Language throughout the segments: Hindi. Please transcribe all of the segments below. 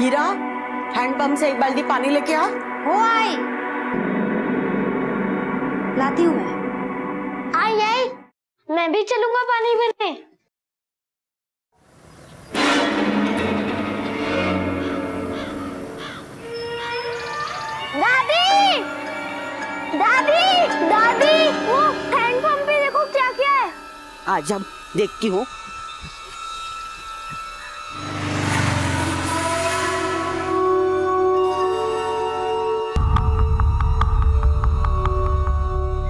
हीरा, हैंडपंप से एक बाल्टी पानी लेके आ। हो आई, लाती हूँ मैं। आई आई, मैं भी चलूंगा पानी भरने। दादी दादी दादी, वो हैंडपंप पे देखो क्या क्या है। आज अब देखती हूँ।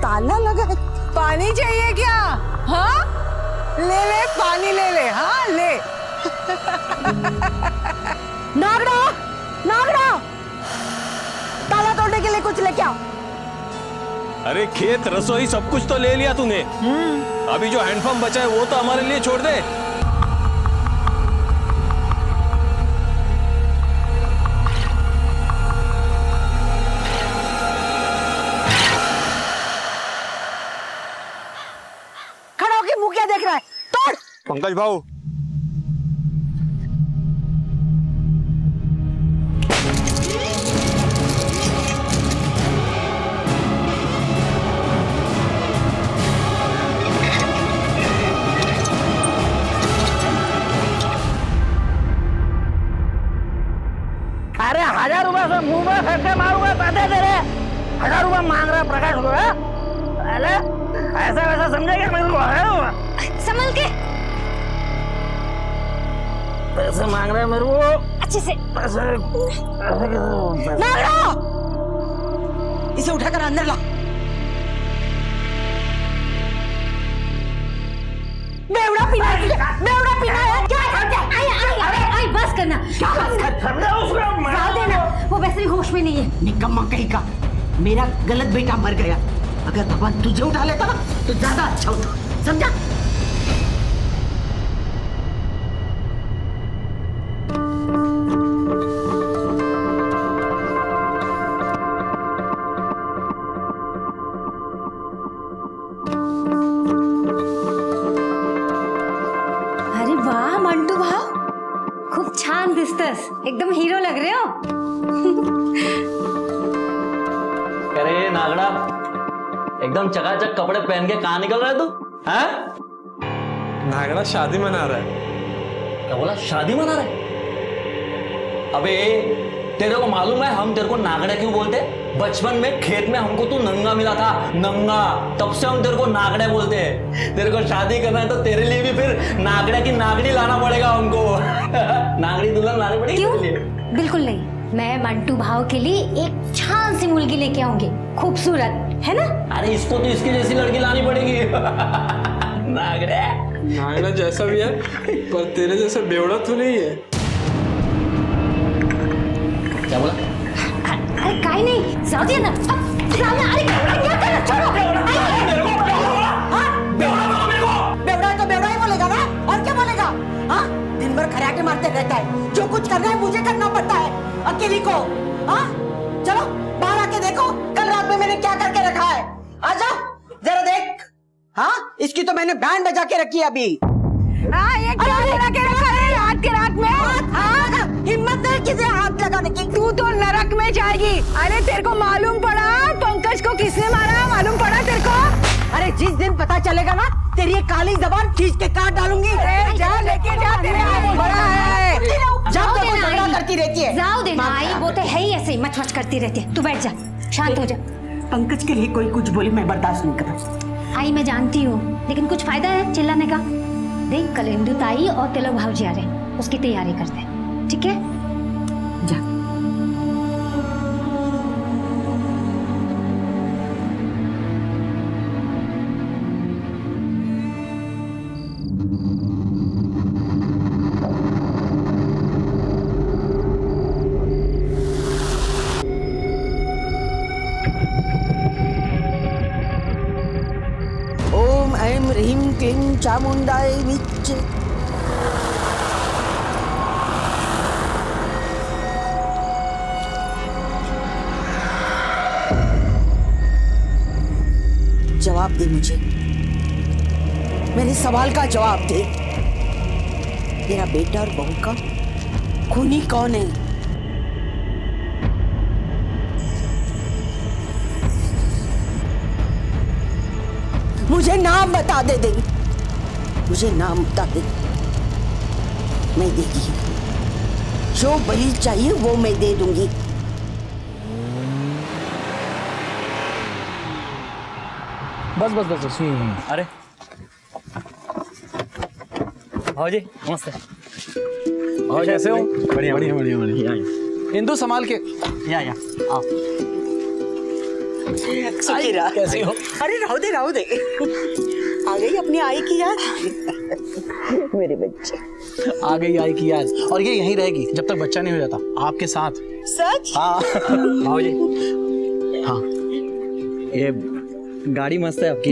ताला लगा है। पानी चाहिए क्या? हाँ, ले ले पानी ले ले। हाँ ले। नागड़ा, नागड़ा, ताला तोड़ने के लिए कुछ लेके आओ। अरे खेत रसोई सब कुछ तो ले लिया तूने। अभी जो हैंडपंप बचा है वो तो हमारे लिए छोड़ दे। खड़ा होके मुंह क्या देख रहा है? तोड़। पंकज भाऊ, अरे 1000 रुपए से मुंह में फेंके मारूंगा पता तेरे। 1000 रुपए मांग रहा प्रकाश को। अरे ऐसा वैसा समझेगा मेरे को? है संभल के। पैसे मांग रहा है मेरे को अच्छे से। पैसे नागड़ा, इसे उठाकर अंदर ला। बेवड़ा पीना है तुझे, बेवड़ा पीना है क्या? आई बस करना, जाओ देना, वो वैसे भी होश में नहीं है। निकम्मा कहीं का, मेरा गलत बेटा मर गया। अगर भगवान तुझे उठा लेता ना तो ज्यादा अच्छा होता, समझा? अरे वाह मंटू भाव, खूप छान दिसतस, एकदम हीरो लग रहे हो। अरे नागड़ा, एकदम चकाचक कपड़े पहन के कहाँ निकल रहा है तू? हैं? नागड़ा शादी मना रहा है। क्या बोला? शादी मना रहा है? अबे तेरे को मालूम है हम तेरे को नागड़ा क्यों बोलते? बचपन में खेत में हमको तू नंगा मिला था, नंगा, तब से हम तेरे को नागड़ा बोलते हैं। तेरे को शादी करना है तो तेरे लिए भी फिर नागड़ा की नागड़ी लाना पड़ेगा हमको। नागड़ी दुल्हन लानी पड़ेगी क्यों? तेरे लिए। बिल्कुल नहीं, मैं मंटू भाव के लिए एक छान सी मुर्गी लेके आऊंगी, खूबसूरत है ना। अरे इसको तो इसकी जैसी लड़की लानी पड़ेगी। नागड़ा नागड़ा जैसा भी है पर तेरे जैसा बेवड़ा तो नहीं है। क्या बोला? अरे काहे नहीं, जाओ दिया ना। जाओ ना, अरे क्या कर रहा? छोड़ो। बेवड़ा है तो बेवड़ा ही बोलेगा ना, और क्या बोलेगा? हाँ, दिन भर खराटे मारते रहता है, जो कुछ करना है मुझे करना पड़ता है अकेली को। हाँ, चलो बाहर आके देखो कल रात में मैंने क्या करके रखा है। आजा जरा देख। हाँ, इसकी तो मैंने बैंड बजा के रखी है अभी। हाँ, ये क्या लगा के रखा है रात के रात में? हाँ, हिम्मत है किसे हाथ लगाने की? तू तो नरक में जाएगी। अरे तेरे को मालूम पड़ा पंकज को किसने मारा? मालूम पड़ा तेरे को? अरे जिस दिन पता चलेगा ना, तेरी ये काली जबान खींच के काट डालूंगी। जा लेके जा, तेरे हाथ बड़ा है। जब तक वो झगड़ा करती रहती है। जाओ देना आई, वो तो है ही ऐसे ही मच मच करती रहती है। तू बैठ जा, शांत हो जा। पंकज के लिए कोई कुछ बोले मैं बर्दाश्त नहीं कर। आई मैं जानती हूँ, लेकिन कुछ फायदा है चिल्लाने का? देख कल इंदु ताई और तिलक भाऊजी आ रहे हैं, उसकी तैयारी करते हैं, ठीक है? जा। ओम ऐं ह्रीं क्लीं चामुंडाय विच। जवाब दे मुझे, मेरे सवाल का जवाब दे। तेरा बेटा और बहू का खूनी कौन है? मुझे नाम बता दे देवी, मुझे नाम बता दे, मैं देगी। जो बलि चाहिए वो मैं दे दूंगी। बस बस बस बस अरे भाजी नमस्ते। और कैसे हो? बढ़िया बढ़िया बढ़िया बढ़िया। इंदु संभाल के। या आओ। सुखीरा कैसी हो? अरे रहो दे आ गई अपनी आई की याद। मेरे बच्चे आ गई आई की याद, और ये यहीं रहेगी जब तक बच्चा नहीं हो जाता, आपके साथ। सच? हाँ भाजी हाँ ये गाड़ी मस्त है आपकी,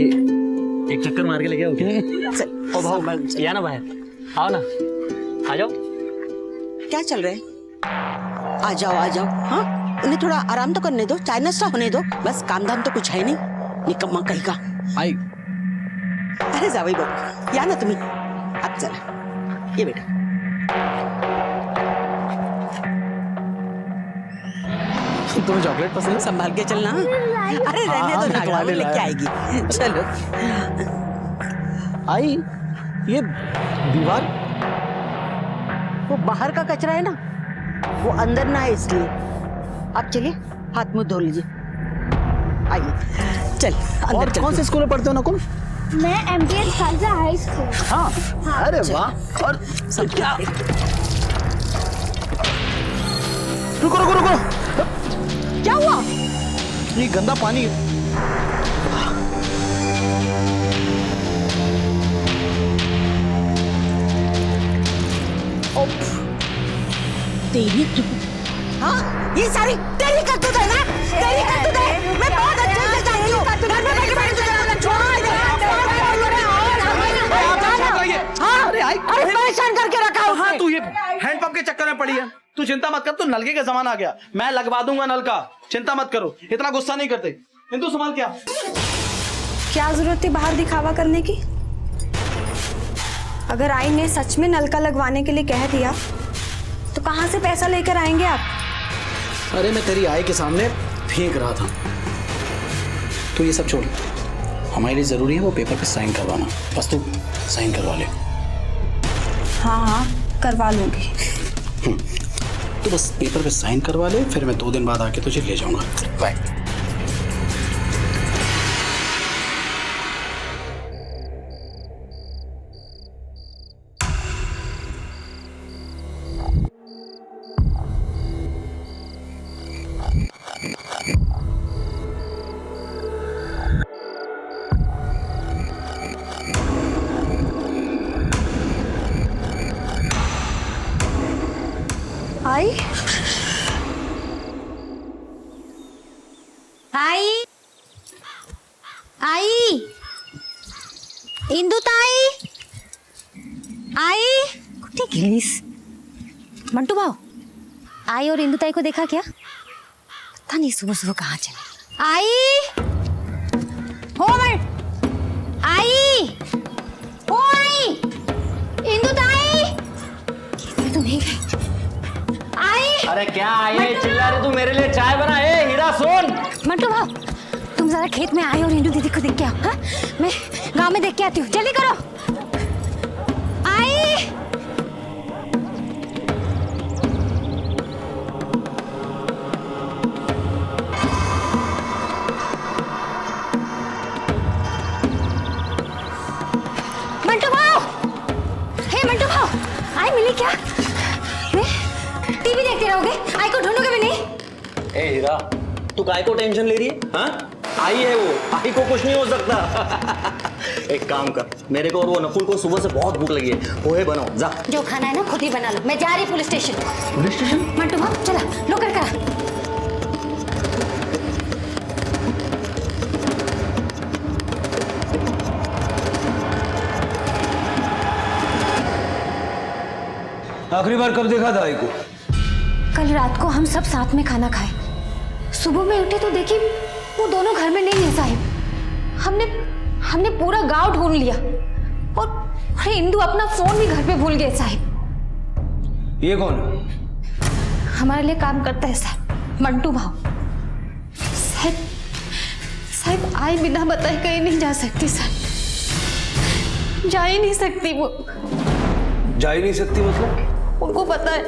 एक चक्कर मार के लेके आओ क्या? चल ओ भाव या ना बाहर आओ ना, आ जाओ। क्या चल रहा है? आ जाओ। हाँ उन्हें थोड़ा आराम तो करने दो, चाय नाश्ता होने दो, बस काम धाम तो कुछ है नहीं। निकम्मा कहीं का। आई अरे जावई बाबू या ना तुम्ही, अब चला ये बेटा। तुम्हें चॉकलेट पसंद है? संभाल के चलना। अरे रहने दो ना, तुम्हारे लिए लेके आएगी। चलो आई ये दीवार वो बाहर का कचरा है ना, वो अंदर ना है, इसलिए आप चलिए हाथ मुंह धो लीजिए। आइए चल और अंदर चल। कौन से स्कूल में पढ़ते हो नकुल? मैं एमटीएस खालसा हाई स्कूल। हाँ अरे चल। वाह। और क्या? रुको रुको रुको, क्या हुआ? ये गंदा पानी है। तेरी हाँ ये सारी तेरी करतूत है ना, तेरी करतूत है। मैं बहुत अच्छे से जानती हूँ। घर में बैठे बैठे तुझे अरे परेशान करके रखा है हाँ उसने। तू ये हैंडपंप के चक्कर में पड़ी है। तू चिंता मत कर, तू नलके का जमाना आ गया, मैं लगवा दूंगा नल का, चिंता मत करो, इतना गुस्सा नहीं करते। किंतु संभाल क्या जरूरत थी बाहर दिखावा करने की? अगर आई ने सच में नलका लगवाने के लिए कह दिया तो कहां से पैसा लेकर आएंगे आप? अरे मैं तेरी आई के सामने फेंक रहा था। तो ये सब छोड़, हमारे लिए जरूरी है वो पेपर पे साइन करवाना, बस तू साइन करवा ले। हाँ करवा लूंगी। तो बस पेपर पे साइन करवा ले, फिर मैं 2 दिन बाद आके तुझे ले जाऊंगा। बाय। आई आई आई इंदू ताई आई कुठे गेलीस? मंटू भाऊ आई और इंदू ताई को देखा क्या? पता नहीं सुबह सुबह कहाँ चले। आई हो आई हो आई इंदू ताई तो नहीं गई। आई अरे क्या ये चिल्ला रही तू? मेरे लिए चाय बना। ए हीरा सुन। मंटू भाव तुम जरा खेत में आए और इंदू दीदी को देख के आओ। हाँ मैं गांव में देख के आती हूँ, जल्दी करो। आई मंटू भाव, हे मंटू भाव, आई मिली क्या? मैं टीवी देखते रहोगे, आई को ढूंढोगे भी नहीं? ए हीरा तू काय को टेंशन ले रही है? हाँ आई है वो, आई को कुछ नहीं हो सकता। एक काम कर, मेरे को और वो नकुल को सुबह से बहुत भूख लगी है, पोहे बनाओ जा। जो खाना है ना खुद ही बना लो, मैं जा रही police station. Police station? Mantu भाव चला लो कर करा। आखिरी बार कब देखा था आई को? कल रात को हम सब साथ में खाना खाए, सुबह में उठे तो देखी वो दोनों घर में नहीं है साहिब। हमने पूरा गांव ढूंढ लिया और अरे इंदू अपना फोन भी घर पे भूल गए साहिब। ये कौन? हमारे लिए काम करता है साहब, मंटू भाव। साहब आई बिना बताए कहीं नहीं जा सकती साहब। जा ही नहीं सकती वो। जा ही नहीं सकती मतलब? उनको पता है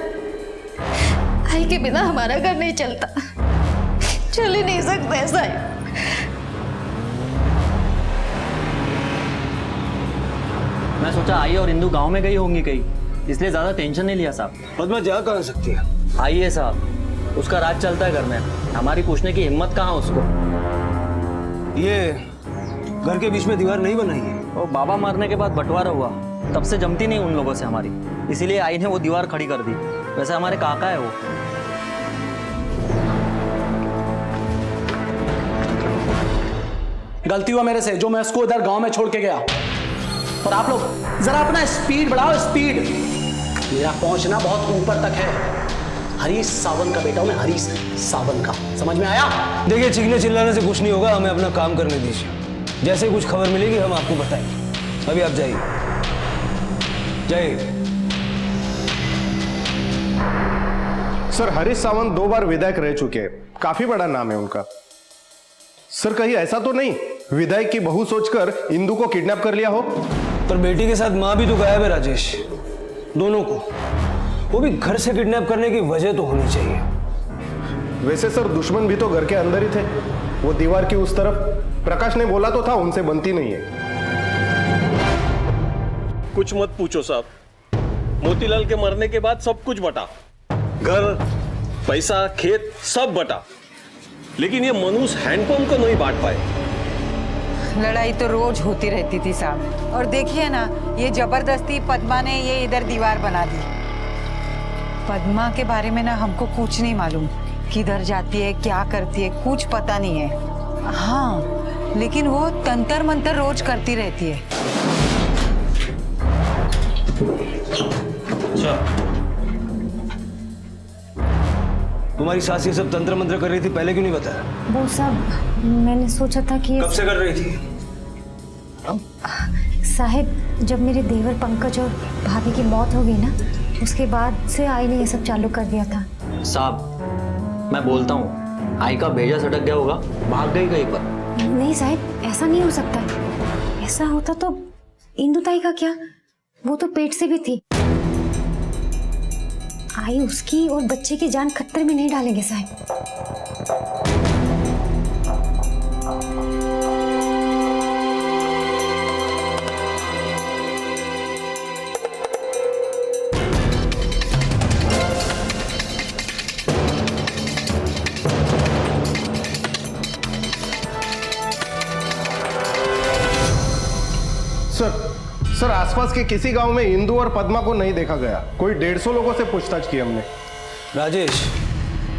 आई के बिना हमारा घर नहीं चलता, चल ही नहीं सकता ऐसा है। मैं सोचा आई और इंदू गांव में गई होंगी कहीं, इसलिए ज्यादा टेंशन नहीं लिया साहब। पद्मा जा कहाँ सकती है? आई है साहब, उसका राज चलता है घर में, हमारी पूछने की हिम्मत कहाँ उसको। ये घर के बीच में दीवार नहीं बनाई है? वो बाबा मरने के बाद बंटवारा हुआ, तब से जमती नहीं उन लोगों से हमारी, इसीलिए आई ने वो दीवार खड़ी कर दी। वैसे हमारे काका है वो। गलती हुआ मेरे से जो मैं उसको इधर गांव में छोड़ के गया। और आप लोग जरा अपना स्पीड बढ़ाओ, स्पीड। मेरा पहुंचना बहुत ऊपर तक है। हरीश सावन का बेटा हूं मैं, हरीश सावन का, समझ में आया? देखिए चीखने चिल्लाने से कुछ नहीं होगा, हमें अपना काम करने दीजिए। जैसे कुछ खबर मिलेगी हम आपको बताएंगे। अभी आप जाइए, जाइए। सर हरीश सावंत 2 बार विधायक रह चुके हैं, काफी बड़ा नाम है उनका। सर कहीं ऐसा तो नहीं विधायक की बहू सोचकर इंदू को किडनैप कर लिया हो? पर बेटी के साथ मां भी तो गायब है राजेश, दोनों को, वो भी घर से किडनैप करने की वजह तो होनी चाहिए। वैसे सर दुश्मन भी तो घर के अंदर ही थे, वो दीवार की उस तरफ। प्रकाश ने बोला तो था उनसे बनती नहीं है। कुछ मत पूछो साहब, मोतीलाल के मरने के बाद सब कुछ बटा, घर, पैसा, खेत सब बटा, लेकिन ये मनुष्य हैंडपंप को नहीं बांट पाए। लड़ाई तो रोज होती रहती थी साहब, और देखिए ना ये जबरदस्ती पद्मा ने ये इधर दीवार बना दी। पद्मा के बारे में ना हमको कुछ नहीं मालूम, किधर जाती है, क्या करती है, कुछ पता नहीं है। हाँ, लेकिन वो तंतर मंतर रोज करती रहती है। अच्छा, तुम्हारी सास ये सब तंत्र मंत्र कर रही थी, पहले क्यों नहीं बताया? वो सब मैंने सोचा था कि कब से कर रही थी? साहब, जब मेरे देवर पंकज और भाभी की मौत हो गई ना, उसके बाद से आई ने ये सब चालू कर दिया था। साहब मैं बोलता हूँ आई का भेजा सटक गया होगा, भाग गई कहीं पर। नहीं साहब, ऐसा नहीं हो सकता। ऐसा होता तो इंदु ताई का क्या, वो तो पेट से भी थी। आई उसकी और बच्चे की जान खतरे में नहीं डालेंगे साहब। सर आसपास के किसी गांव में इंदू और पद्मा को नहीं देखा गया। कोई 150 लोगों से पूछताछ की हमने। राजेश,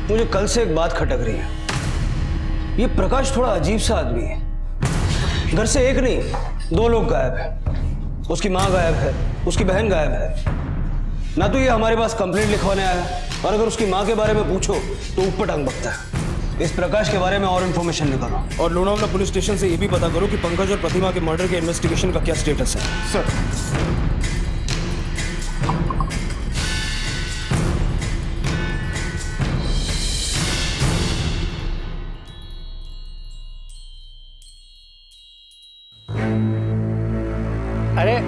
मुझे कल से एक बात खटक रही है। ये प्रकाश थोड़ा अजीब सा आदमी है। घर से एक नहीं 2 लोग गायब हैं। उसकी माँ गायब है, उसकी बहन गायब है। ना तो ये हमारे पास कंप्लेंट लिखवाने आया है, और अगर उसकी माँ के बारे में पूछो तो ऊपर टांग बकता है। इस प्रकाश के बारे में और इन्फॉर्मेशन निकालो, और लोनावला पुलिस स्टेशन से ये भी पता करो कि पंकज और प्रतिमा के मर्डर के इन्वेस्टिगेशन का क्या स्टेटस है। सर अरे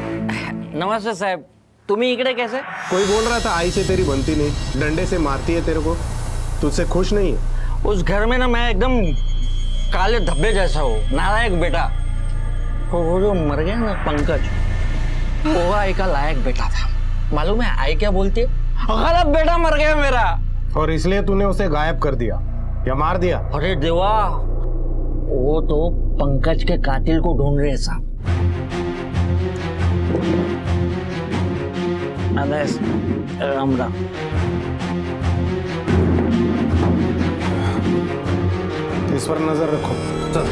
नमस्ते साहब, तुम्ही इकडे कैसे? कोई बोल रहा था आई से तेरी बनती नहीं, डंडे से मारती है तेरे को, तुझसे खुश नहीं है? उस घर में ना मैं एकदम काले धब्बे जैसा हूँ, नालायक बेटा। वो जो मर गया ना पंकज, वो आई का लायक बेटा था। मालूम है आई क्या बोलती है? गलत बेटा मर गया मेरा। और इसलिए तूने उसे गायब कर दिया या मार दिया? अरे देवा, वो तो पंकज के कातिल को ढूंढ रहे साहब। राम राम। इस पर नजर रखो। चल।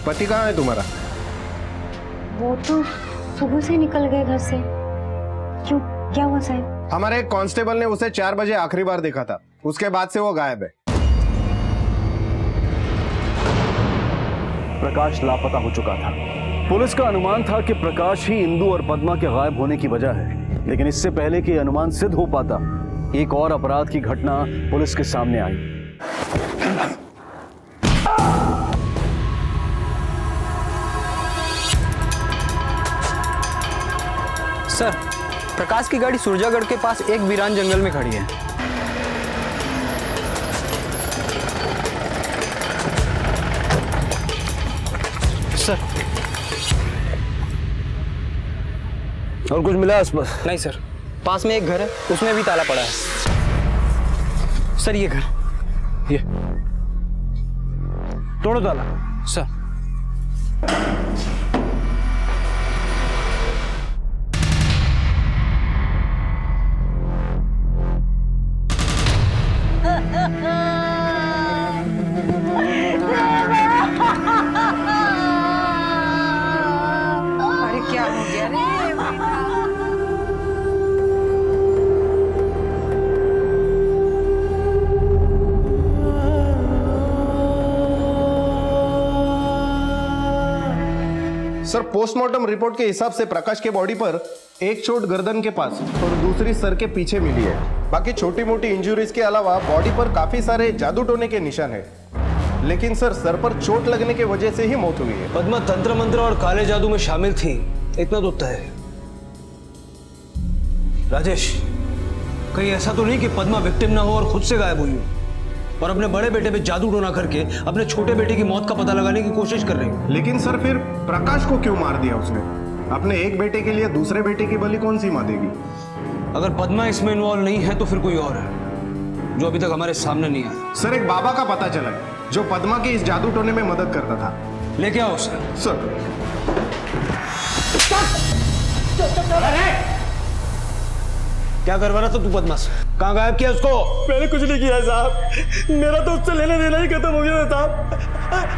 पति कहाँ है तुम्हारा? वो तो सुबह से निकल गए घर से। क्यों, क्या हुआ साहब? हमारे एक कांस्टेबल ने उसे 4 बजे आखिरी बार देखा था, उसके बाद से वो गायब है। प्रकाश लापता हो चुका था। पुलिस का अनुमान था कि प्रकाश ही इंदु और पद्मा के गायब होने की वजह है, लेकिन इससे पहले कि अनुमान सिद्ध हो पाता, एक और अपराध की घटना पुलिस के सामने आई। सर, प्रकाश की गाड़ी सुरजागढ़ के पास एक वीरान जंगल में खड़ी है। सर, और कुछ मिला आसपास? नहीं सर, पास में एक घर है, उसमें भी ताला पड़ा है। सर ये घर, ये तोड़ो ताला। सर। अरे क्या हो गया रे बेटा? सर, पोस्टमार्टम रिपोर्ट के हिसाब से प्रकाश के बॉडी पर एक चोट गर्दन के पास और दूसरी सर के पीछे मिली है। बाकी छोटी मोटी इंजुरीज के अलावा बॉडी पर काफी सारे जादू टोने के निशान है, लेकिन सर पर चोट लगने की वजह से ही मौत हुई है। पद्मा तंत्र मंत्र और काले जादू में शामिल थी, इतना तो तय है। राजेश, कहीं ऐसा तो नहीं कि पद्मा विक्टिम ना हो और खुद से गायब हुई हो और अपने बड़े बेटे पे जादू टोना करके अपने छोटे बेटे की मौत का पता लगाने की कोशिश कर रही हो? लेकिन सर फिर प्रकाश को क्यों मार दिया उसने? अपने एक बेटे के लिए दूसरे बेटे की बलि कौन सी माँ देगी? अगर पद्मा इसमें इन्वॉल्व नहीं है तो फिर कोई और है जो अभी तक हमारे सामने नहीं आया। सर, एक बाबा का पता चला है जो पद्मा की इस जादू टोने में मदद करता था। लेके आओ उसे। सर। क्या करवा रहा था तू पद्मा से? कहाँ गायब किया उसको? मैंने कुछ नहीं किया साहब, मेरा तो उससे लेना देना ही खत्म हो गया साहब।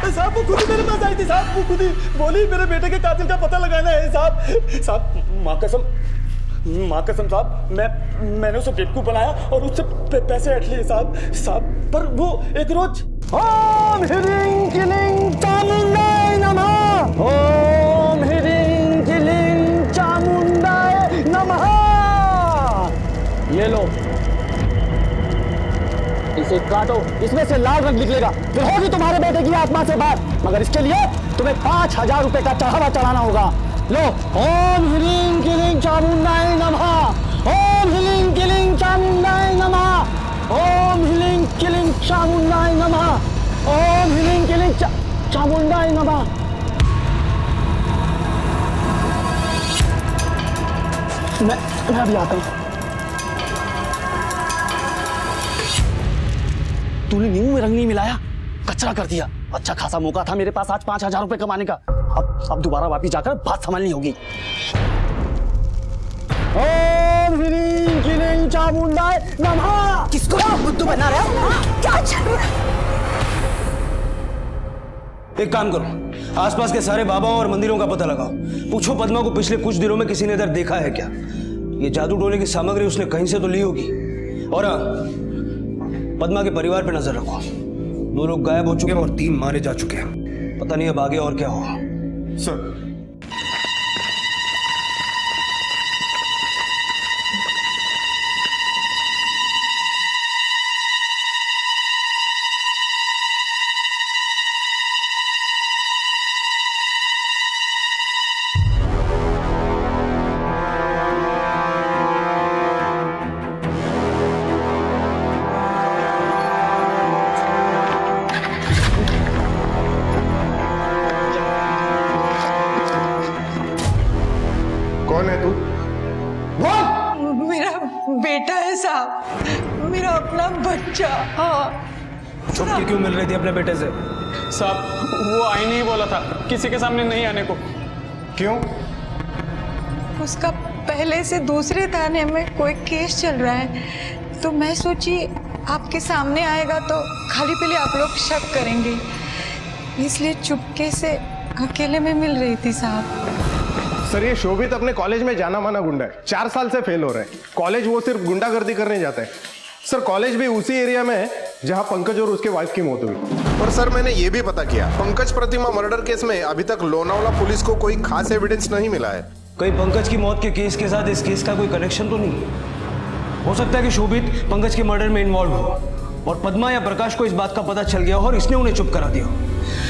साहब वो खुद ही मेरे पास आई थी साहब, वो खुद ही बोली मेरे बेटे के कातिल का पता लगाना है साहब। साहब माँ कसम साहब, मैंने उसे बेवकूफ बनाया और उससे पैसे हट लिए साहब। पर वो एक रोज ओम ह्रीं क्लीं चामुंडाय नमः, ओम ह्रीं क्लीं चामुंडाय नमः। ये लो, इसे काटो, इसमें से लाल रंग निकलेगा, फिर होगी तुम्हारे बेटे की आत्मा से बात। मगर इसके लिए तुम्हें 5000 रुपए का चढ़ावा चढ़ाना होगा। लो, ओम ह्रीं क्लीं चामुंडाय नमः, ओम ह्रीं क्लीं चामुंडाय नमः, ओम ह्रीं क्लीं चामुंडाय नमः, ओम ह्रीं क्लीं चामुंडाय नमः। मैं अभी आता हूँ। तूने नींबू में रंग नहीं मिलाया, कचरा कर दिया। अच्छा खासा मौका था मेरे पास आज 5000 रुपए कमाने का। अब दोबारा वापिस जाकर बात संभालनी होगी। ओम ह्रीं क्लीं चामुंडाय नमः। किसको बुद्धू बना रहे हो? क्या चल रहा है? एक काम करो, आसपास के सारे बाबा और मंदिरों का पता लगाओ। पूछो पद्मा को पिछले कुछ दिनों में किसी ने इधर देखा है क्या? ये जादू टोने की सामग्री उसने कहीं से तो ली होगी। और पद्मा के परिवार पे नजर रखो। 2 लोग गायब हो चुके हैं और 3 मारे जा चुके हैं। पता नहीं अब आगे और क्या होगा। सर, कौन है तू? मेरा बेटा है साहब, मेरा अपना बच्चा। हाँ। छुट्टी क्यों मिल रही थी अपने बेटे से? साहब वो आई नहीं बोला था किसी के सामने नहीं आने को। क्यों? उसका पहले से दूसरे थाने में कोई केस चल रहा है, तो मैं सोची आपके सामने आएगा तो खाली पीले आप लोग शक करेंगे, इसलिए चुपके से अकेले में मिल रही थी साहब। सर ये शोभित अपने कॉलेज में जाना माना गुंडा है, 4 साल से फेल हो रहा है। कॉलेज वो सिर्फ गुंडागर्दी करने जाता है। सर कॉलेज भी उसी एरिया में है जहां पंकज और उसके वाइफ की मौत हुई। और सर मैंने ये भी पता किया, पंकज प्रतिमा मर्डर केस में अभी तक लोनावला पुलिस को कोई खास एविडेंस नहीं मिला है। कहीं पंकज की मौत के केस के साथ इस केस का कोई कनेक्शन तो नहीं है? हो सकता है कि शोभित पंकज के मर्डर में इन्वॉल्व हो और पद्मा या प्रकाश को इस बात का पता चल गया हो और इसने उन्हें चुप करा दिया हो।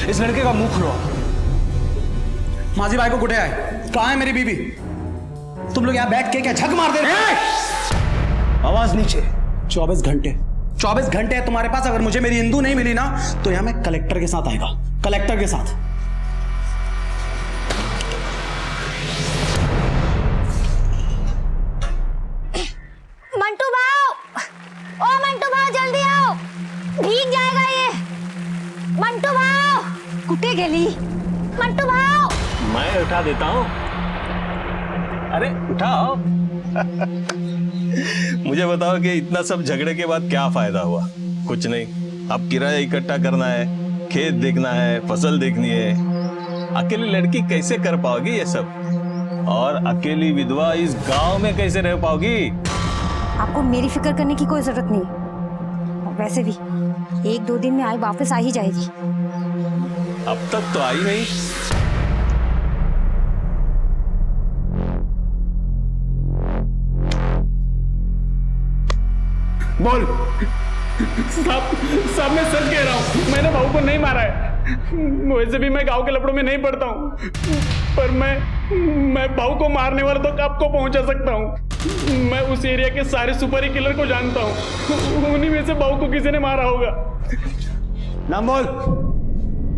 इस लड़के का मुंह खुलवाओ। माजी भाई को कुठे आए? कहाँ है मेरी बीबी? तुम लोग यहाँ बैठ के क्या झक मार दे रहे हो? आवाज नीचे। 24 घंटे है तुम्हारे पास। अगर मुझे मेरी इंदू नहीं मिली ना तो यहाँ मैं कलेक्टर के साथ आएगा, कलेक्टर के साथ। मंटू भाव, ओ मंटू भाव जल्दी आओ, भीग जाएगा ये। मंटू भाव कुठे गेली? मंटू भाव मैं उठा देता हूँ। अरे उठाओ। मुझे बताओ कि इतना सब झगड़े के बाद क्या फायदा हुआ? कुछ नहीं। अब किराया इकट्ठा करना है, खेत देखना है, फसल देखनी है। अकेली लड़की कैसे कर पाओगी ये सब? और अकेली विधवा इस गांव में कैसे रह पाओगी? आपको मेरी फिक्र करने की कोई जरूरत नहीं। और वैसे भी 1-2 दिन में आई वापस आ ही जाएगी। अब तक तो आई नहीं। बोल। साहब मैं सच कह रहा हूँ, मैंने बहू को नहीं मारा है। वैसे भी मैं गांव के लफड़ों में नहीं पड़ता हूँ, पर मैं बहू को मारने वाला तो आपको पहुंचा सकता हूँ। मैं उस एरिया के सारे सुपारी किलर को जानता हूँ, उन्हीं में से बहू को किसी ने मारा होगा। नाम बोल।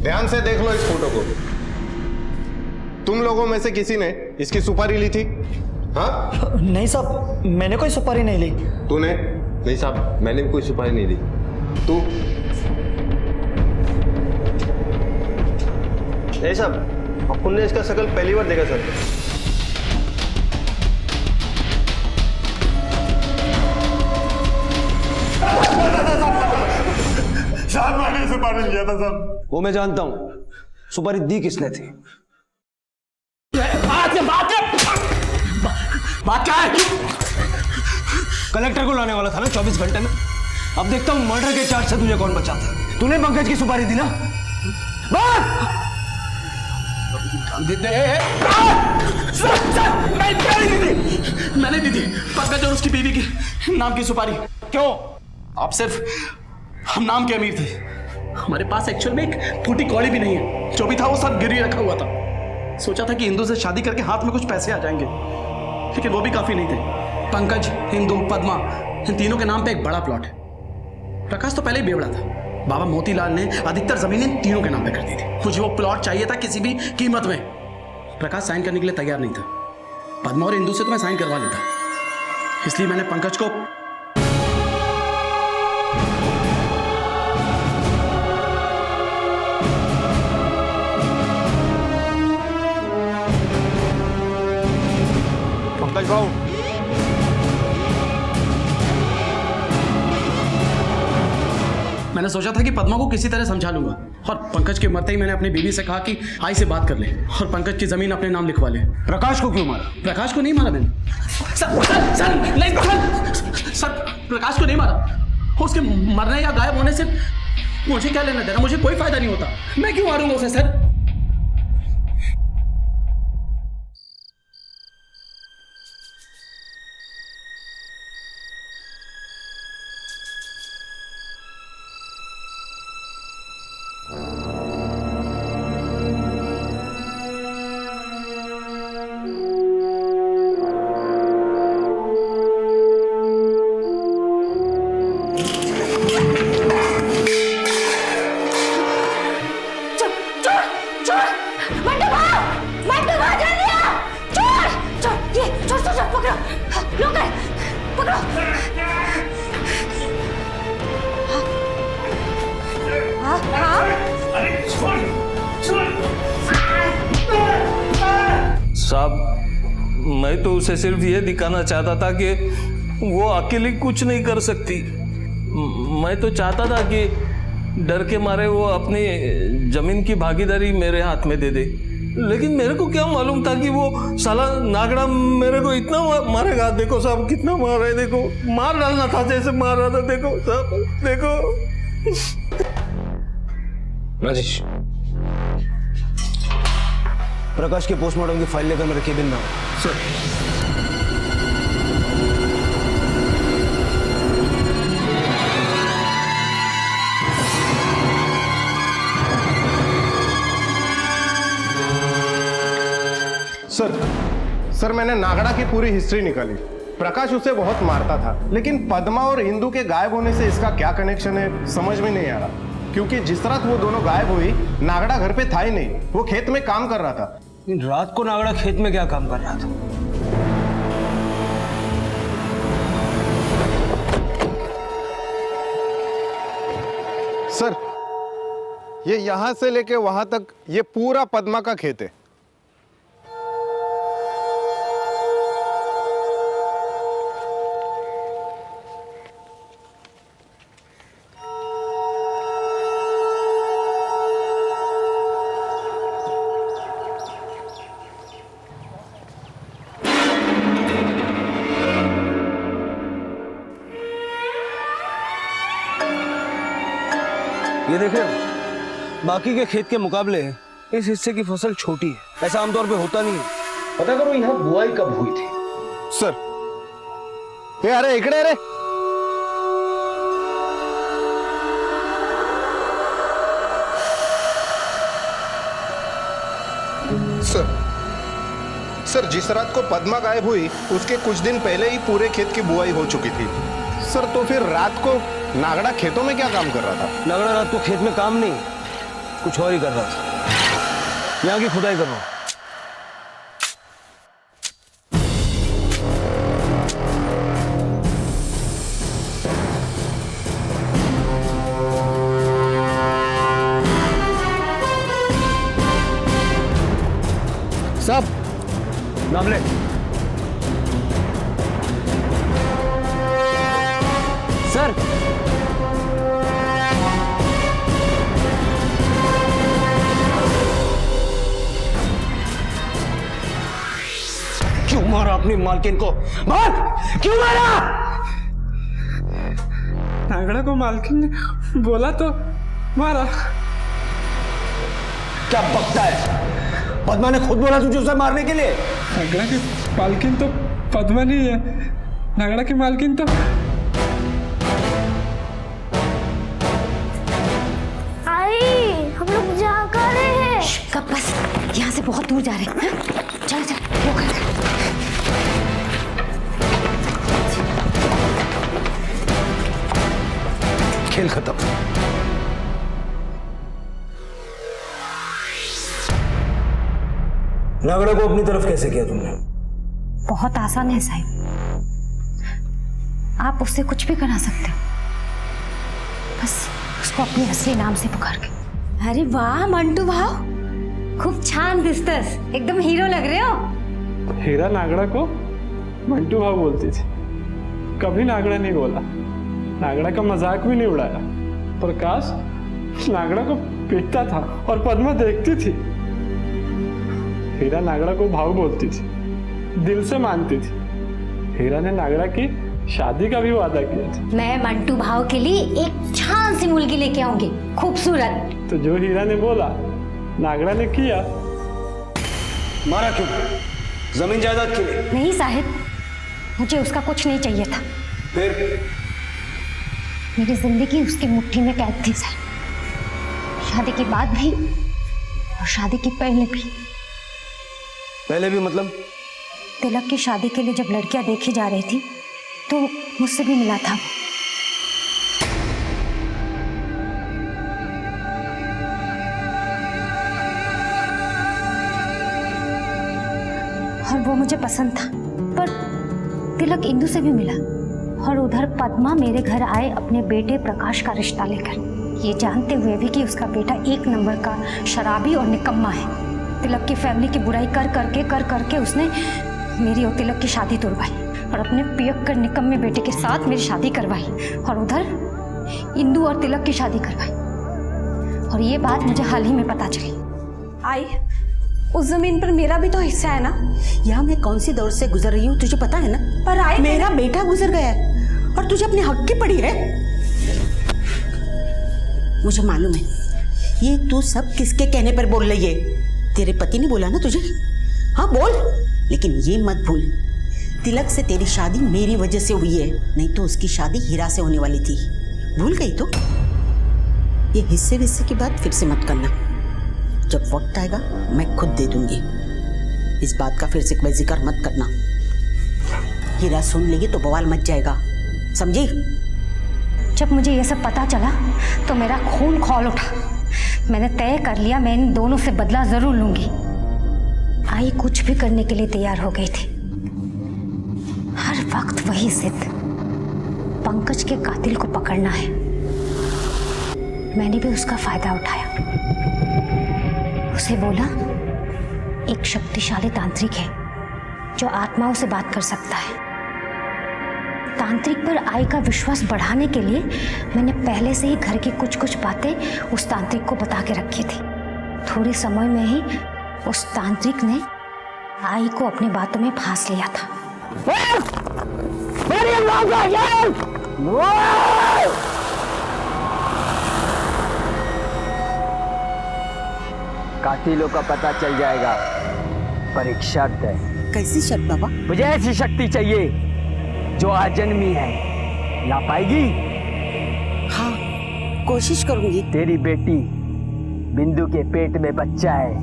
ध्यान से देख लो इस फोटो को। तुम लोगों में से किसी ने इसकी सुपारी ली थी? हाँ? नहीं साहब, मैंने कोई सुपारी नहीं ली। तूने? नहीं साहब, मैंने भी कोई सुपारी नहीं दी। तू? नहीं साहब, अपुन ने इसका शकल पहली बार देखा सर। साहब मैंने सुपारी लिया था साहब। वो मैं जानता हूं। सुपारी दी किसने थी? बात क्या है? कलेक्टर को लाने वाला था ना 24 घंटे में। अब देखता हूं मर्डर के चार्ज से तुझे कौन बचाता। तूने पंकज की सुपारी दी ना? मैंने दी थी पंकज और उसकी बीवी की नाम की सुपारी। क्यों? आप सिर्फ हम नाम के अमीर थे। हमारे पास एक्चुअल में एक फूटी कौड़ी भी नहीं है। जो भी था वो सब गिरवी रखा हुआ था। सोचा था कि हिंदू से शादी करके हाथ में कुछ पैसे आ जाएंगे, लेकिन वो भी काफी नहीं थे। पंकज, हिंदू, पद्मा, इन तीनों के नाम पे एक बड़ा प्लॉट है। प्रकाश तो पहले ही बेवड़ा था। बाबा मोतीलाल ने अधिकतर जमीन इन तीनों के नाम पे कर दी थी। मुझे वो प्लॉट चाहिए था किसी भी कीमत में। प्रकाश साइन करने के लिए तैयार नहीं था। पद्मा और हिंदू से तो मैं साइन करवा लेता, इसलिए मैंने पंकज को पंकज भाऊ, मैंने सोचा था कि पद्मा को किसी तरह समझा लूंगा, और पंकज के मरते ही मैंने अपनी बीवी से कहा कि आई से बात कर ले और पंकज की जमीन अपने नाम लिखवा ले। प्रकाश को क्यों मारा? प्रकाश को नहीं मारा मैंने। सर नहीं सर, प्रकाश को नहीं मारा। उसके मरने या गायब होने से मुझे क्या लेना देना? मुझे कोई फायदा नहीं होता। मैं क्यों मारूंगा उसे सर? साहब, मैं तो उसे सिर्फ ये दिखाना चाहता था कि वो अकेली कुछ नहीं कर सकती। मैं तो चाहता था कि डर के मारे वो अपनी जमीन की भागीदारी मेरे हाथ में दे दे, लेकिन मेरे को क्या मालूम था कि वो साला नागड़ा मेरे को इतना मारेगा। देखो साहब कितना मार रहा है, देखो मार डालना था जैसे मार रहा था। देखो साहब देखो। राजेश, प्रकाश के पोस्टमार्टम की फाइल लेकर मेरे केबिन में आओ। सर। सर मैंने नागड़ा की पूरी हिस्ट्री निकाली। प्रकाश उसे बहुत मारता था, लेकिन पद्मा और इंदु के गायब होने से इसका क्या कनेक्शन है समझ में नहीं आ रहा। क्योंकि जिस रात वो दोनों गायब हुई, नागड़ा घर पे था ही नहीं, वो खेत में काम कर रहा था। इन रात को नागड़ा खेत में क्या काम कर रहा था? सर, ये यहां से लेके वहां तक ये पूरा पद्मा का खेत है। ये देख रहे हो, बाकी के खेत के मुकाबले इस हिस्से की फसल छोटी है। ऐसा आमतौर पे होता नहीं है। पता करो यहाँ बुआई कब हुई थी? सर, ये अरे इकडे रे। सर जिस रात को पद्मा गायब हुई, उसके कुछ दिन पहले ही पूरे खेत की बुआई हो चुकी थी। सर तो फिर रात को नागड़ा खेतों में क्या काम कर रहा था? नागड़ा रात को खेत में काम नहीं, कुछ और ही कर रहा था। यहाँ की खुदाई कर रहा हूँ। साहब नाम ले। सर क्यों मारा अपनी मालकिन को? मार! क्यों मारा? नागड़ा को मालकिन ने बोला तो मारा। क्या बकता है? पद्मा ने खुद बोला तुझे उसे मारने के लिए। नागड़ा की मालकिन तो पद्मा नहीं है, नागड़ा की मालकिन तो हम लोग जा कर रहे हैं। कब बस, यहाँ से बहुत दूर जा रहे हैं। चल चल वो कर। खेल खत्म। नागड़ा को अपनी तरफ कैसे किया तुमने? बहुत आसान है साहिब, आप उससे कुछ भी करा सकते हो, बस उसको अपने असली नाम से पुकार के। अरे वाह मंटू भाव, खूप छान दिसतस, एकदम हीरो लग रहे हो। हीरा नागड़ा को मंटू भाव बोलती थी, कभी नागड़ा नहीं बोला, नागड़ा का मजाक भी नहीं उड़ाया। प्रकाश नागड़ा को पीटता था और पद्मा देखती थी। हीरा नागड़ा को भाव बोलती थी, दिल से मानती थी। हीरा ने नागड़ा की शादी का भी वादा किया था। मैं मंटू भाव के लिए एक छान सी मुर्गी लेके आऊंगी, खूबसूरत। तो जो हीरा ने बोला नागड़ा ने किया। मारा क्यों? जमीन जायदाद के लिए? नहीं साहिब, मुझे उसका कुछ नहीं चाहिए था। फिर? मेरी जिंदगी उसकी मुट्ठी में कैद थी सर, शादी के बाद भी और शादी के पहले भी। पहले भी मतलब? तिलक की शादी के लिए जब लड़कियां देखी जा रही थी तो मुझसे भी मिला था वो। और वो मुझे पसंद था, पर तिलक इंदु से भी मिला। और उधर पद्मा मेरे घर आए अपने बेटे प्रकाश का रिश्ता लेकर, ये जानते हुए भी कि उसका बेटा एक नंबर का शराबी और निकम्मा है। तिलक की फैमिली की बुराई कर करके उसने मेरी और तिलक की शादी तोड़वाई और अपने पियक्कर निकम्मे बेटे के साथ मेरी शादी करवाई, और उधर इंदु और तिलक की शादी करवाई। और ये बात मुझे हाल ही में पता चली। आई, उस जमीन पर मेरा भी तो हिस्सा है ना। यहाँ मैं कौन सी दौर से गुजर रही हूँ तुझे पता है ना। पर आई, मेरा बेटा गुजर गया है और तुझे अपने हक की पड़ी है। मुझे मालूम है ये तू सब किसके कहने पर बोल रही है। तेरे पति ने बोला ना तुझे, हाँ बोल, लेकिन ये मत भूल तिलक से तेरी शादी मेरी वजह से हुई है, नहीं तो उसकी शादी हीरा से होने वाली थी। भूल गई तो ये हिस्से विस्से की बात फिर से मत करना। जब वक्त आएगा मैं खुद दे दूंगी। इस बात का फिर से कोई जिक्र मत करना। हीरा सुन लेगी तो बवाल मच जाएगा, समझी? जब मुझे ये सब पता चला तो मेरा खून खौल उठा। मैंने तय कर लिया मैं इन दोनों से बदला जरूर लूंगी। आई कुछ भी करने के लिए तैयार हो गई थी। हर वक्त वही जिद, पंकज के कातिल को पकड़ना है। मैंने भी उसका फायदा उठाया। उसे बोला एक शक्तिशाली तांत्रिक है जो आत्माओं से बात कर सकता है। तांत्रिक पर आई का विश्वास बढ़ाने के लिए मैंने पहले से ही घर की कुछ कुछ बातें उस तांत्रिक को बता के रखी थी। थोड़े समय में ही उस तांत्रिक ने आई को अपनी बातों में फांस लिया था। कातिलों का पता चल जाएगा, पर एक शर्त है। कैसी शर्त बाबा? मुझे ऐसी शक्ति चाहिए जो आजन्मी है। ला पाएगी? हाँ, कोशिश करूंगी। तेरी बेटी बिंदु के पेट में बच्चा है,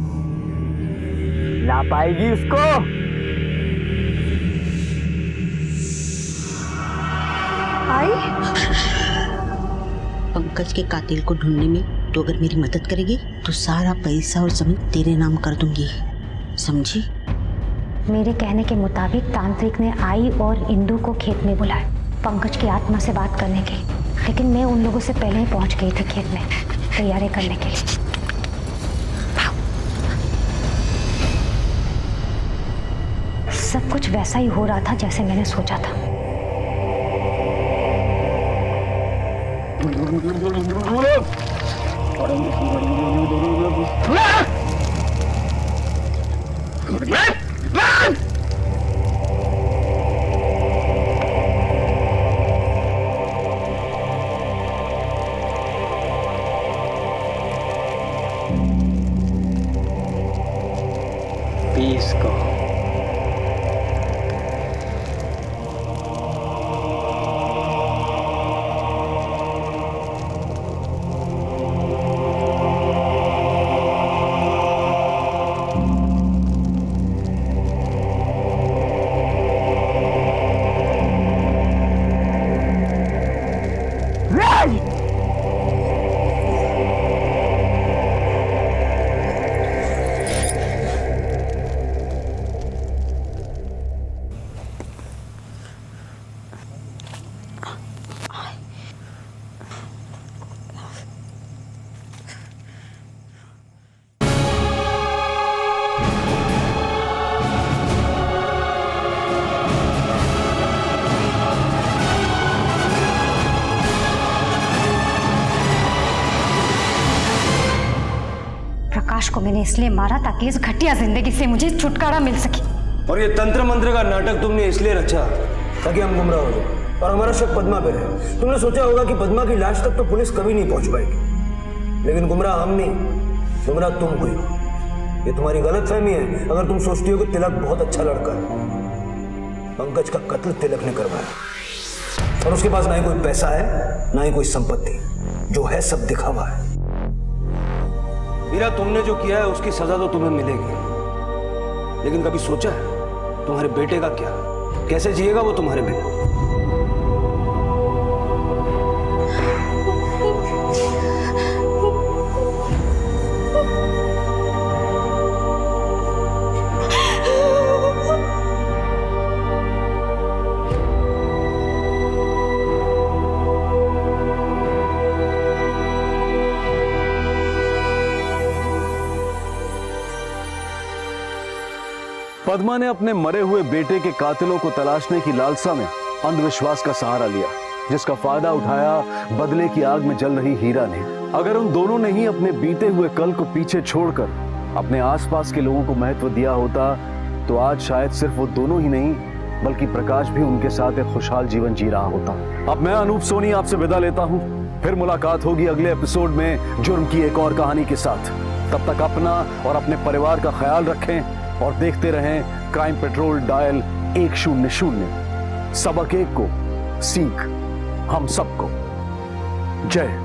ला पाएगी उसको? आई, पंकज के कातिल को ढूंढने में तो अगर मेरी मदद करेगी तो सारा पैसा और जमीन तेरे नाम कर दूंगी, समझी? मेरे कहने के मुताबिक तांत्रिक ने आई और इंदु को खेत में बुलाया पंकज की आत्मा से बात करने के लिए, लेकिन मैं उन लोगों से पहले ही पहुंच गई थी खेत में तैयारी करने के लिए। सब कुछ वैसा ही हो रहा था जैसे मैंने सोचा था। पीस को प्रकाश को मैंने इसलिए मारा ताकि इस घटिया जिंदगी से मुझे छुटकारा मिल सके। और ये तंत्र मंत्र का नाटक तुमने इसलिए रचा ताकि हम गुमराह हो जाए और हमारा शक पद्मा पे रहे। तुमने सोचा होगा कि पद्मा की लाश तक तो पुलिस कभी नहीं पहुंच पाएगी, लेकिन गुमराह हम नहीं, गुमराह तुम हुई। ये तुम्हारी गलतफहमी है अगर तुम सोचती हो कि तिलक बहुत अच्छा लड़का है। पंकज का कत्ल तिलक ने करवाया और उसके पास ना ही कोई पैसा है ना ही कोई संपत्ति, जो है सब दिखावा है। वीरा, तुमने जो किया है उसकी सजा तो तुम्हें मिलेगी, लेकिन कभी सोचा है तुम्हारे बेटे का क्या, कैसे जिएगा वो तुम्हारे बिना? पद्मा ने अपने मरे हुए बेटे के कातिलों को तलाशने की लालसा में अंधविश्वास का सहारा लिया जिसका फायदा उठाया बदले की आग में जल रही हीरा ने। अगर उन दोनों ने ही अपने बीते हुए कल को पीछे छोड़कर अपने आसपास के लोगों को महत्व दिया होता तो आज शायद सिर्फ वो दोनों ही नहीं बल्कि प्रकाश भी उनके साथ एक खुशहाल जीवन जी रहा होता। अब मैं अनूप सोनी आपसे विदा लेता हूं, फिर मुलाकात होगी अगले एपिसोड में जुर्म की एक और कहानी के साथ। तब तक अपना और अपने परिवार का ख्याल रखें और देखते रहें क्राइम पेट्रोल डायल 100। सबक एक को सीख हम सबको। जय